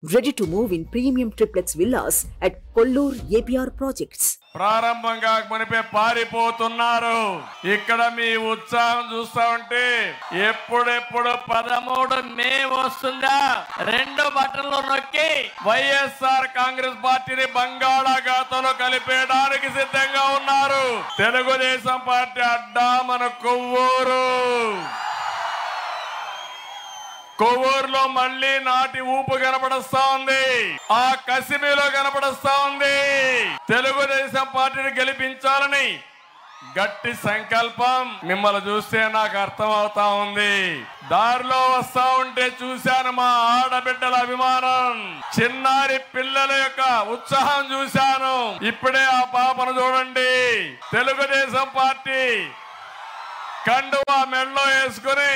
Ready to move in premium triplex villas at Kollur APR projects. ప్రారంభంగా మునిపే పారిపోతున్నారు. ఇక్కడ మీ ఉత్సాహం చూస్తా ఉంటే ఎప్పుడెప్పుడు 13 మే వస్తుందా రెండు బటన్లు నొక్కి వైఎస్ఆర్ కాంగ్రెస్ పార్టీని బంగాళాఖాతంలో కలిపేయడానికి సిద్ధంగా ఉన్నారు. తెలుగుదేశం పార్టీ అడ్డా మన కొవ్వూరులో మళ్ళీ నాటి ఊపు కనపడస్తా ఉంది. ఆ కసిమిలో కనపడస్తా ఉంది. తెలుగుదేశం పార్టీని గెలిపించాలని గట్టి సంకల్పం మిమ్మల్ని చూస్తే నాకు అర్థం అవుతా ఉంది. దారిలో వస్తా ఉంటే చూశాను మా ఆడబిడ్డల అభిమానం, చిన్నారి పిల్లల యొక్క ఉత్సాహం చూశాను. ఇప్పుడే ఆ పాపను చూడండి. తెలుగుదేశం పార్టీ కండువా మెడలో వేసుకుని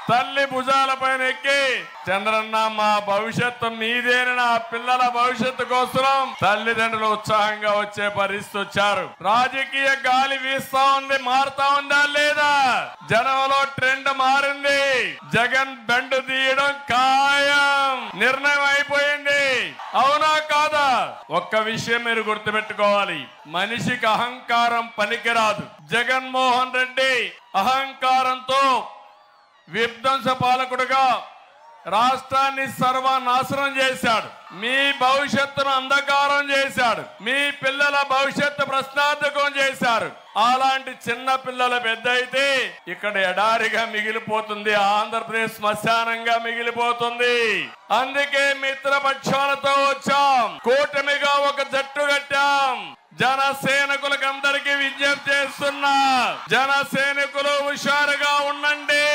తల్లి భుజాలపైన ఎక్కి చంద్రన్న మా భవిష్యత్తు మీదేనని ఆ పిల్లల భవిష్యత్తు కోసం తల్లిదండ్రులు ఉత్సాహంగా వచ్చే పరిస్థితి వచ్చారు. రాజకీయ గాలి వీస్తా ఉంది, మారుతా ఉందా లేదా? జనంలో ట్రెండ్ మారింది. జగన్ బెండు తీయడం ఖాయం, నిర్ణయం అయిపోయింది. అవునా కాదా? ఒక్క విషయం మీరు గుర్తుపెట్టుకోవాలి, మనిషికి అహంకారం పనికిరాదు. జగన్మోహన్ రెడ్డి అహంకారంతో విధ్వంస పాలకుడుగా రాష్ట్రాన్ని సర్వనాశనం చేశాడు. మీ భవిష్యత్తును అంధకారం చేశాడు. మీ పిల్లల భవిష్యత్తు ప్రశ్నార్థకం చేశారు. అలాంటి చిన్న పిల్లల పెద్ద అయితే ఇక్కడ ఎడారిగా మిగిలిపోతుంది, ఆంధ్రప్రదేశ్ శ్మశానంగా మిగిలిపోతుంది. అందుకే మిత్రపక్షాలతో వచ్చాం, కూటమిగా ఒక జట్టు కట్టాం. జనసేనకులకు అందరికీ విజ్ఞప్తి చేస్తున్నా, జనసేనకులు హుషారుగా ఉండండి.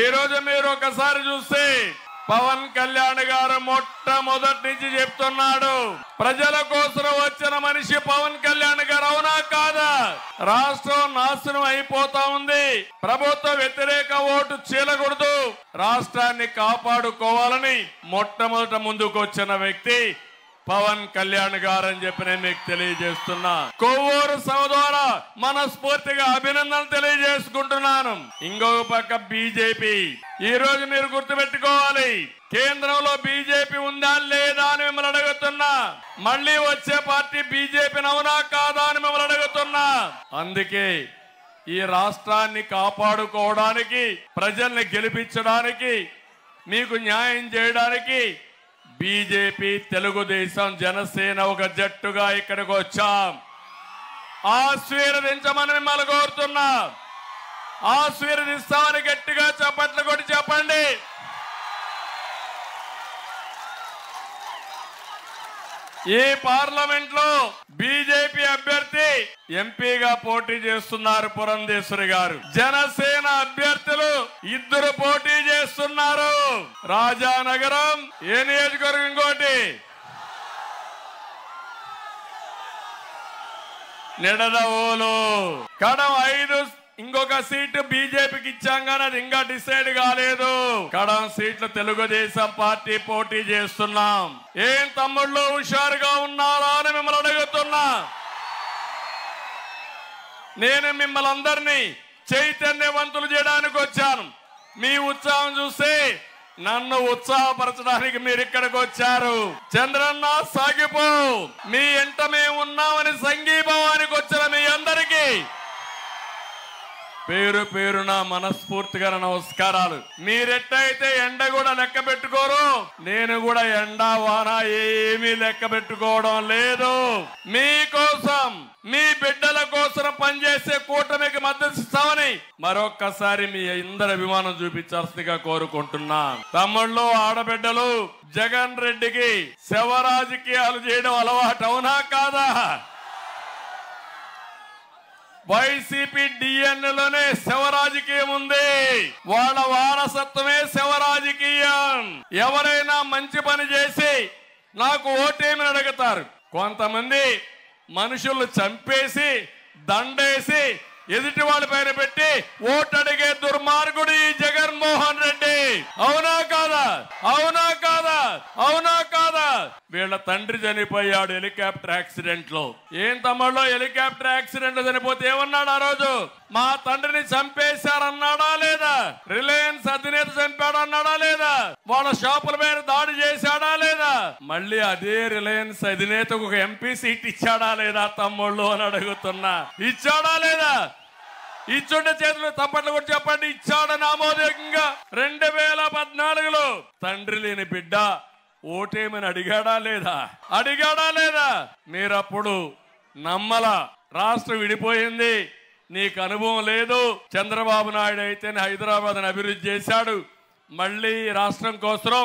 ఈ రోజు మీరు ఒకసారి చూస్తే పవన్ కళ్యాణ్ గారు మొట్టమొదటి నుంచి చెప్తున్నాడు, ప్రజల కోసం వచ్చిన మనిషి పవన్ కళ్యాణ్ గారు. అవునా కాదా? రాష్ట్రం నాశనం అయిపోతా ఉంది. ప్రభుత్వ వ్యతిరేక ఓటు చీలకూడదు, రాష్ట్రాన్ని కాపాడుకోవాలని మొట్టమొదట ముందుకు వచ్చిన వ్యక్తి పవన్ కళ్యాణ్ గారు అని చెప్పి నేను మీకు తెలియజేస్తున్నా. కొవ్వూరు సభ ద్వారా మనస్ఫూర్తిగా అభినందనలు తెలియజేసుకుంటున్నాను. ఇంకొక పక్క బీజేపీ. ఈ రోజు మీరు గుర్తుపెట్టుకోవాలి, కేంద్రంలో బీజేపీ ఉందా లేదా అని మిమ్మల్ని అడుగుతున్నా. మళ్ళీ వచ్చే పార్టీ బీజేపీని అవునా కాదా అని మిమ్మల్ని అడుగుతున్నా. అందుకే ఈ రాష్ట్రాన్ని కాపాడుకోవడానికి, ప్రజల్ని గెలిపించడానికి, మీకు న్యాయం చేయడానికి బీజేపీ, తెలుగుదేశం, జనసేన ఒక జట్టుగా ఇక్కడికి వచ్చాం. ఆశీర్వదించమని మిమ్మల్ని కోరుతున్నా. ఆశీర్వదిస్తామని గట్టిగా చప్పట్లు కొట్టి చెప్పండి. ఈ పార్లమెంట్ లో బీజేపీ అభ్యర్థి ఎంపీగా పోటీ చేస్తున్నారు పురంధేశ్వరి గారు. జనసేన అభ్యర్థులు 2 పోటీ చేస్తున్నారు. రాజానగరం ఏ నియోజకవర్గం, ఇంకోటి నిడదవోలు. కడం 5 ఇంకొక సీటు బీజేపీకి ఇచ్చాం కానీ అది ఇంకా డిసైడ్ కాలేదు. కడం సీట్లు తెలుగుదేశం పార్టీ పోటీ చేస్తున్నాం. ఏం తమ్ముళ్ళు హుషారుగా ఉన్నారా అని మిమ్మల్ని అడుగుతున్నా. నేను మిమ్మల్ని అందరినీ చైతన్యవంతులు చేయడానికి వచ్చాను. మీ ఉత్సాహం చూస్తే నన్ను ఉత్సాహపరచడానికి మీరు ఇక్కడికి వచ్చారు. చంద్రన్న సాగిపో, మీ ఎంట మేము ఉన్నామని సంఘీభావానికి వచ్చిన మీ అందరికీ పేరు పేరున మనస్ఫూర్తిగా నమస్కారాలు. మీరెట్టయితే ఎండ కూడా లెక్క పెట్టుకోరు, నేను కూడా ఎండ వాన ఏమీ లెక్క పెట్టుకోవడం లేదు. మీకోసం, మీ బిడ్డల కోసం పనిచేసే కూటమికి మద్దతు ఇస్తామని మరొక్కసారి మీ అందరి అభిమానం చూపించాల్సిందిగా కోరుకుంటున్నా. తమ్ముళ్ళు, ఆడబిడ్డలు, జగన్ రెడ్డికి శవ రాజకీయాలు చేయడం అలవాటు, అవునా కాదా? వైసీపీ డిఎన్ఏలోనే శవ రాజకీయం ఉంది. వాళ్ళ వారసత్వమే శవ రాజకీయం. ఎవరైనా మంచి పని చేసి నాకు ఓటేమని అడుగుతారు. కొంతమంది మనుషులు చంపేసి దండేసి ఎదుటి వాళ్ళ పైన పెట్టి ఓటు అడిగే దుర్మార్గుడు ఈ జగన్మోహన్ రెడ్డి. అవునా కాదా? అవునా కాదా? అవునా కాదా? వీళ్ళ తండ్రి చనిపోయాడు హెలికాప్టర్ యాక్సిడెంట్ లో. ఏం తమ్ముళ్ళు, హెలికాప్టర్ యాక్సిడెంట్ లో చనిపోతే ఏమన్నాడు ఆ రోజు? మా తండ్రిని చంపేశారన్నాడా లేదా? రిలయన్స్ అధినేత చంపాడన్నాడా లేదా? వాళ్ళ షాపుల మీద దాడి చేశాడా లేదా? మళ్ళీ అదే రిలయన్స్ అధినేతకు ఒక ఎంపీ సీట్ ఇచ్చాడా లేదా తమ్ముళ్ళు అని అడుగుతున్నా. ఇచ్చాడా లేదా? ఇచ్చుండే చేతులు తప్పట్లు కూడా చెప్పండి. ఇచ్చాడని ఆమోదయోగ్యంగా 2014లో తండ్రి లేని బిడ్డ ఓటేమని అడిగాడా లేదా? అడిగాడా లేదా? మీరప్పుడు నమ్మల. రాష్ట్రం విడిపోయింది, నీకు అనుభవం లేదు. చంద్రబాబు నాయుడు అయితే హైదరాబాద్ అభివృద్ధి చేశాడు. మళ్ళీ రాష్ట్రం కోసం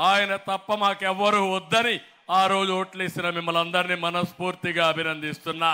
ఆయన తప్ప మాకెవ్వరూ వద్దని ఆ రోజు ఓట్లేసిన మిమ్మల్ని అందరినీ మనస్ఫూర్తిగా అభినందిస్తున్నా.